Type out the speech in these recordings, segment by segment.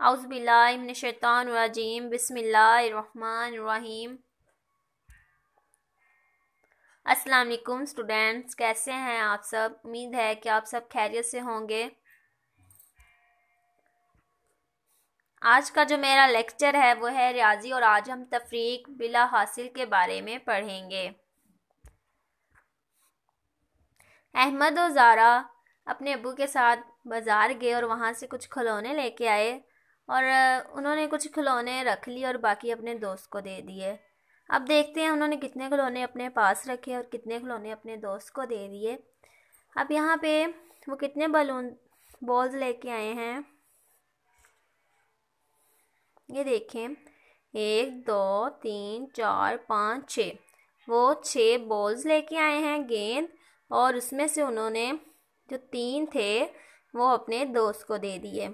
औज़ुबिल्लाहि मिनश्शैतानिर्रजीम बिस्मिल्लाहिर्रहमानिर्रहीम। अस्सलाम वालेकुम स्टूडेंट्स, कैसे हैं आप सब। उम्मीद है कि आप सब खैरियत से होंगे। आज का जो मेरा लेक्चर है वो है रियाजी और आज हम तफरीक बिला हासिल के बारे में पढ़ेंगे। अहमद और ज़ारा अपने अब्बू के साथ बाज़ार गए और वहाँ से कुछ खिलौने लेके आए और उन्होंने कुछ खिलौने रख लिए और बाकी अपने दोस्त को दे दिए। अब देखते हैं उन्होंने कितने खिलौने अपने पास रखे और कितने खिलौने अपने दोस्त को दे दिए। अब यहाँ पे वो कितने बॉल्स लेके आए हैं, ये देखें, 1 2 3 4 5 6। वो 6 बॉल्स लेके आए हैं, गेंद, और उसमें से उन्होंने जो 3 थे वो अपने दोस्त को दे दिए।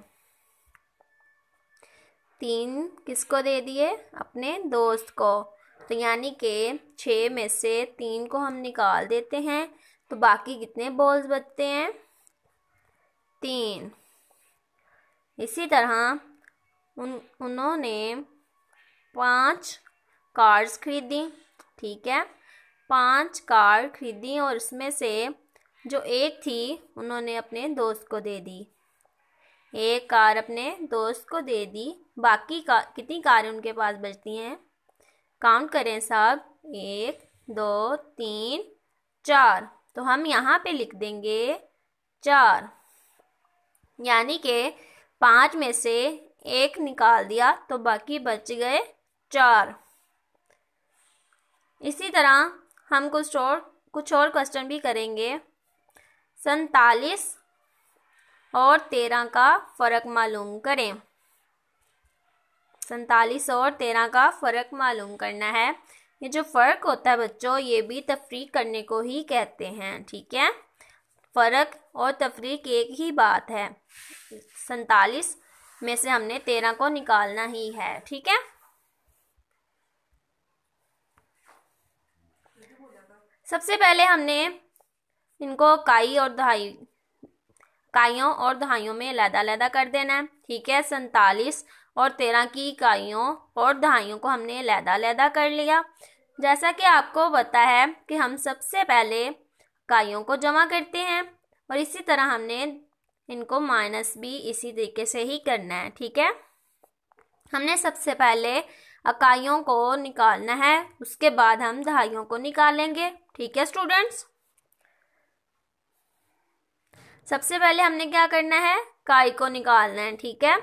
3 किसको दे दिए? अपने दोस्त को। तो यानी कि 6 में से 3 को हम निकाल देते हैं तो बाकी कितने बॉल्स बचते हैं? 3। इसी तरह उन्होंने 5 कार्स खरीदी, ठीक है, 5 कार खरीदी और उसमें से जो एक थी उन्होंने अपने दोस्त को दे दी। एक कार अपने दोस्त को दे दी, बाकी कितनी कारें उनके पास बचती हैं? काउंट करें साहब, 1 2 3 4। तो हम यहाँ पे लिख देंगे 4, यानी कि 5 में से 1 निकाल दिया तो बाकी बच गए 4। इसी तरह हम कुछ और क्वेश्चन भी करेंगे। 47 और 13 का फ़र्क मालूम करें। 47 और 13 का फ़र्क मालूम करना है। ये जो फ़र्क होता है बच्चों, ये भी तफरीक करने को ही कहते हैं, ठीक है। फ़र्क और तफरीक एक ही बात है। 47 में से हमने 13 को निकालना ही है, ठीक है। सबसे पहले हमने इनको काइयों और दहाइयों में अलग-अलग कर देना है, ठीक है। 47 और 13 की इकाइयों और दहाइयों को हमने अलग-अलग कर लिया। जैसा कि आपको पता है कि हम सबसे पहले इकाइयों को जमा करते हैं और इसी तरह हमने इनको माइनस भी इसी तरीके से ही करना है, ठीक है। हमने सबसे पहले इकाइयों को निकालना है, उसके बाद हम दहाइयों को निकालेंगे, ठीक है स्टूडेंट्स। सबसे पहले हमने क्या करना है? इकाई को निकालना है, ठीक है।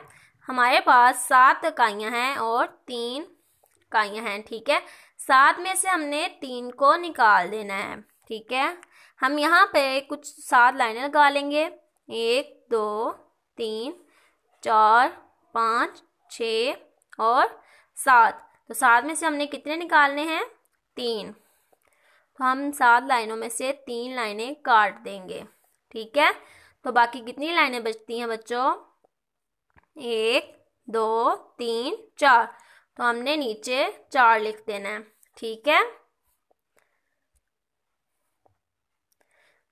हमारे पास 7 इकाइयाँ हैं और 3 इकाइयाँ हैं, ठीक है। 7 में से हमने 3 को निकाल देना है, ठीक है। हम यहाँ पे कुछ 7 लाइनें लगा लेंगे, 1 2 3 4 5 6 और 7। तो 7 में से हमने कितने निकालने हैं? 3। तो हम 7 लाइनों में से 3 लाइनें काट देंगे, ठीक है। तो बाकी कितनी लाइनें बचती हैं बच्चों? 1 2 3 4। तो हमने नीचे 4 लिख देना है, ठीक है।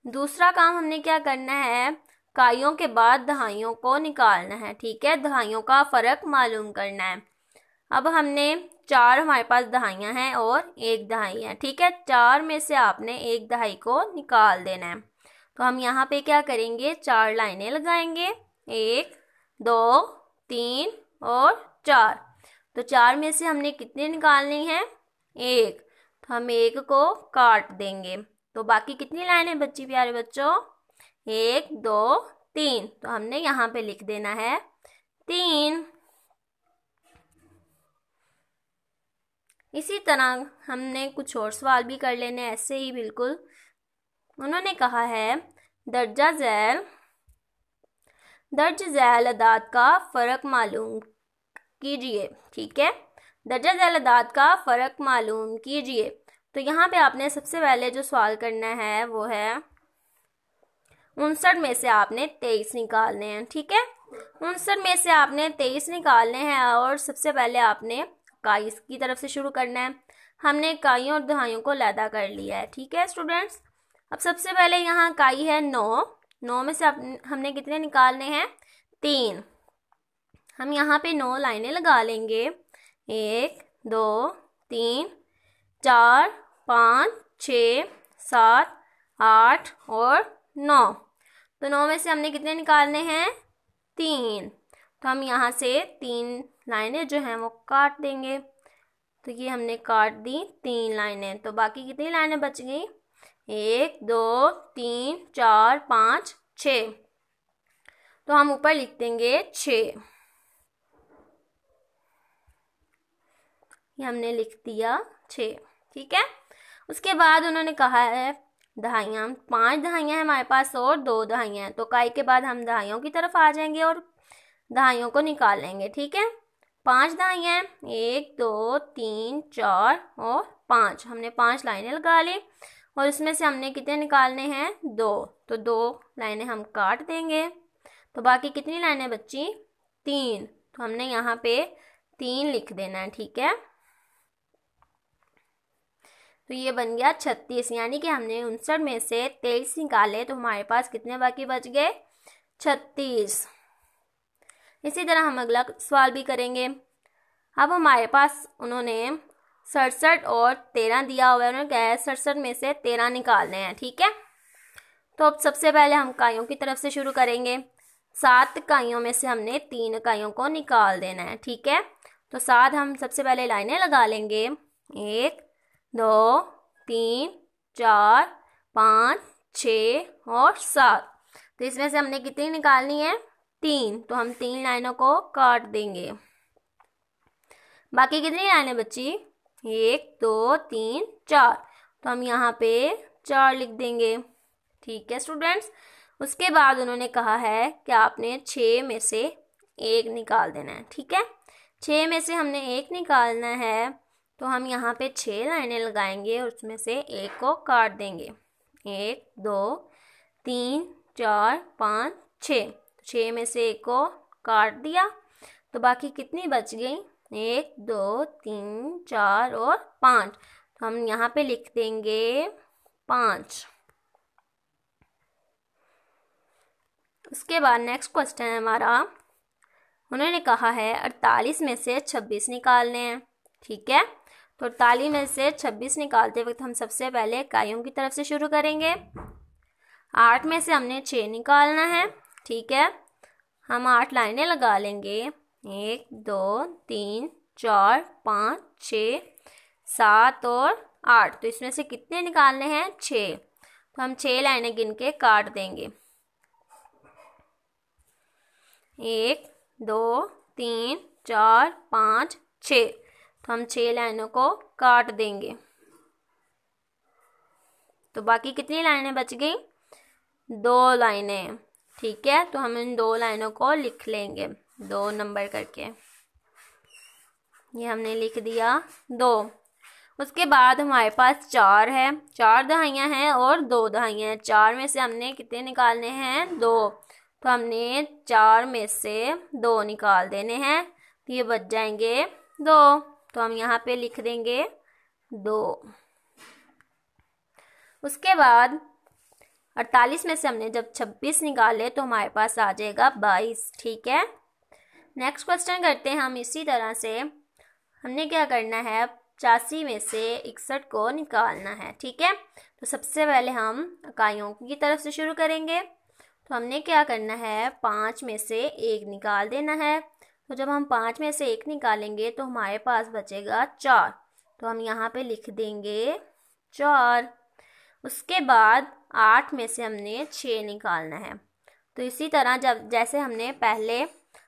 दूसरा काम हमने क्या करना है? इकाइयों के बाद दहाइयों को निकालना है, ठीक है। दहाइयों का फ़र्क मालूम करना है। अब हमने 4 हमारे पास दहाइयाँ हैं और 1 दहाई है, ठीक है। 4 में से आपने 1 दहाई को निकाल देना है। तो हम यहाँ पे क्या करेंगे? 4 लाइनें लगाएंगे, 1 2 3 और 4। तो 4 में से हमने कितने निकालनी है? 1। तो हम 1 को काट देंगे तो बाकी कितनी लाइनें बची प्यारे बच्चों? 1 2 3। तो हमने यहाँ पे लिख देना है 3। इसी तरह हमने कुछ और सवाल भी कर लेने ऐसे ही बिल्कुल। उन्होंने कहा है दर्ज झैल अदाद का फ़र्क मालूम कीजिए, ठीक है। दर्ज झैल अदाद का फ़र्क मालूम कीजिए। तो यहाँ पे आपने सबसे पहले जो सवाल करना है वो है 59 में से आपने 23 निकालने हैं, ठीक है। 59 में से आपने 23 निकालने हैं और सबसे पहले आपने इकाई की तरफ से शुरू करना है। हमने इकाइयों और दहाइयों को अलग कर लिया है, ठीक है स्टूडेंट्स। अब सबसे पहले यहाँ इकाई है 9। 9 में से हमने कितने निकालने हैं? 3। हम यहाँ पे 9 लाइनें लगा लेंगे। 1 2 3 4 5 6 7 8 और 9। तो 9 में से हमने कितने निकालने हैं? 3। तो हम यहाँ से 3 लाइनें जो हैं वो काट देंगे। तो ये हमने काट दी 3 लाइनें। तो बाकी कितनी लाइनें बच गई? 1 2 3 4 5 6। तो हम ऊपर लिख देंगे 6। ये हमने लिख दिया 6। ठीक है। उसके बाद उन्होंने कहा है दहाइयाँ। 5 दहाइयाँ हैं हमारे पास और 2 दहाइयाँ हैं। तो काई के बाद हम दहाइयों की तरफ आ जाएंगे और दहाइयों को निकाल लेंगे। ठीक है। 5 दहाइयाँ हैं, 1 2 3 4 और 5। हमने 5 लाइनें लगा ली और इसमें से हमने कितने निकालने हैं? 2। तो 2 लाइनें हम काट देंगे। तो बाकी कितनी लाइनें बची? 3। तो हमने यहाँ पे 3 लिख देना है। ठीक है। तो ये बन गया 36। यानी कि हमने 59 में से 23 निकाले तो हमारे पास कितने बाकी बच गए? 36। इसी तरह हम अगला सवाल भी करेंगे। अब हमारे पास उन्होंने 67 और 13 दिया हुआ है। उन्होंने कहा है 67 में से 13 निकालने हैं। ठीक है। तो अब सबसे पहले हम इकाइयों की तरफ से शुरू करेंगे। 7 इकाइयों में से हमने 3 इकाइयों को निकाल देना है। ठीक है। तो 7 हम सबसे पहले लाइनें लगा लेंगे। 1 2 3 4 5 6 और 7। तो इसमें से हमने कितनी निकालनी है? 3। तो हम 3 लाइनों को काट देंगे। बाकी कितनी लाइनें बची? 1 2 3 4। तो हम यहाँ पे 4 लिख देंगे। ठीक है स्टूडेंट्स। उसके बाद उन्होंने कहा है कि आपने 6 में से 1 निकाल देना है। ठीक है। 6 में से हमने 1 निकालना है। तो हम यहाँ पे 6 लाइनें लगाएंगे और उसमें से 1 को काट देंगे। 1 2 3 4 5 6। 6 में से 1 को काट दिया। तो बाकी कितनी बच गई? 1 2 3 4 और 5। तो हम यहाँ पे लिख देंगे 5। उसके बाद नेक्स्ट क्वेश्चन है हमारा। उन्होंने कहा है 48 में से 26 निकालने हैं। ठीक है। तो 48 में से 26 निकालते वक्त हम सबसे पहले इकाइयों की तरफ से शुरू करेंगे। 8 में से हमने 6 निकालना है। ठीक है। हम 8 लाइनें लगा लेंगे। 1 2 3 4 5 6 7 और 8। तो इसमें से कितने निकालने हैं? 6। तो हम 6 लाइनें गिन के काट देंगे। 1 2 3 4 5 6। तो हम 6 लाइनों को काट देंगे। तो बाकी कितनी लाइनें बच गई? 2 लाइनें। ठीक है। तो हम इन 2 लाइनों को लिख लेंगे 2 नंबर करके। ये हमने लिख दिया 2। उसके बाद हमारे पास 4 है। 4 दहाइयाँ हैं और 2 दहाइयाँ हैं। 4 में से हमने कितने निकालने हैं? 2। तो हमने 4 में से 2 निकाल देने हैं। तो ये बच जाएंगे 2। तो हम यहाँ पे लिख देंगे 2। उसके बाद 48 में से हमने जब 26 निकाले तो हमारे पास आ जाएगा 22। ठीक है। नेक्स्ट क्वेश्चन करते हैं हम इसी तरह से। हमने क्या करना है? 85 में से 61 को निकालना है। ठीक है। तो सबसे पहले हम इकाइयों की तरफ से शुरू करेंगे। तो हमने क्या करना है? 5 में से 1 निकाल देना है। तो जब हम 5 में से 1 निकालेंगे तो हमारे पास बचेगा 4। तो हम यहाँ पे लिख देंगे 4। उसके बाद 8 में से हमने 6 निकालना है। तो इसी तरह जैसे हमने पहले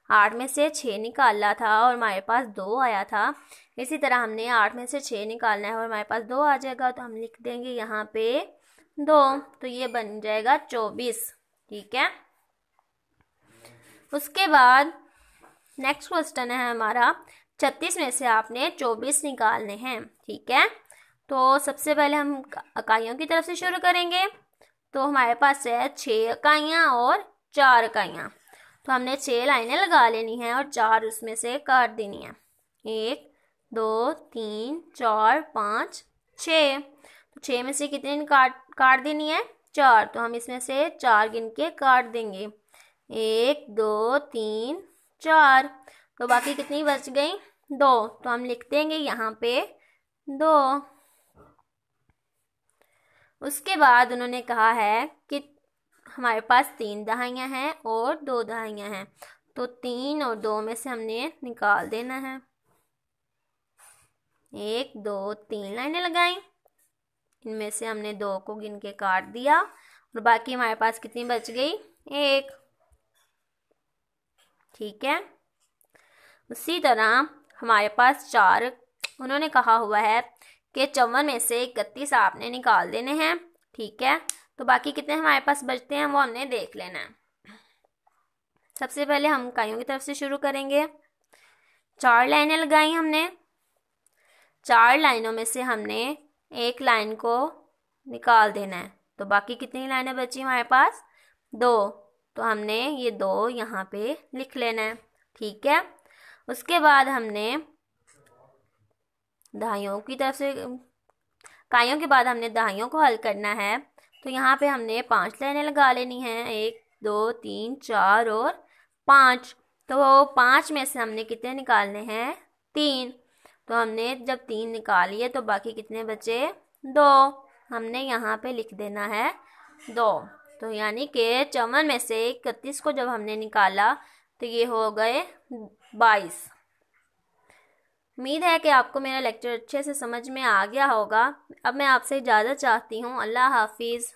8 में से 6 निकाला था और हमारे पास 2 आया था, इसी तरह हमने 8 में से 6 निकालना है और हमारे पास 2 आ जाएगा। तो हम लिख देंगे यहाँ पे 2। तो ये बन जाएगा 24। ठीक है। उसके बाद नेक्स्ट क्वेश्चन है हमारा 36 में से आपने 24 निकालने हैं। ठीक है। तो सबसे पहले हम इकाइयों की तरफ से शुरू करेंगे। तो हमारे पास है 6 इकाइयाँ और 4 इकाइयाँ। तो हमने 6 लाइनें लगा लेनी है और 4 उसमें से काट देनी है। 1 2 3 4 5 6। तो 6 में से कितने काट देनी है? 4। तो हम इसमें से 4 गिन के काट देंगे। 1 2 3 4। तो बाकी कितनी बच गई? 2। तो हम लिख देंगे यहाँ पे 2। उसके बाद उन्होंने कहा है कि हमारे पास 3 दहाइयाँ हैं और 2 दहाइयाँ हैं, तो 3 और 2 में से हमने निकाल देना है। 1 2 3 लाइनें लगाई, इनमें से हमने 2 को गिन के काट दिया और बाकी हमारे पास कितनी बच गई? 1। ठीक है। उसी तरह हमारे पास 4, उन्होंने कहा हुआ है कि 54 में से 31 आपने निकाल देने हैं। ठीक है, तो बाकी कितने हमारे पास बचते हैं वो हमने देख लेना है। सबसे पहले हम इकाइयों की तरफ से शुरू करेंगे। 4 लाइनें लगाई हमने, 4 लाइनों में से हमने एक लाइन को निकाल देना है, तो बाकी कितनी लाइनें बची हमारे पास? 2। तो हमने ये 2 यहाँ पे लिख लेना है। ठीक है। उसके बाद हमने दहाइयों की तरफ से, इकाइयों के बाद हमने दहाइयों को हल करना है, तो यहाँ पे हमने 5 लाइनें लगा लेनी हैं। 1 2 3 4 और 5। तो 5 में से हमने कितने निकालने हैं? 3। तो हमने जब 3 निकालिए तो बाकी कितने बचे? 2। हमने यहाँ पे लिख देना है 2। तो यानी कि 54 में से 31 को जब हमने निकाला तो ये हो गए 22। उम्मीद है कि आपको मेरा लेक्चर अच्छे से समझ में आ गया होगा। अब मैं आपसे इजाज़त चाहती हूँ। अल्लाह हाफिज़।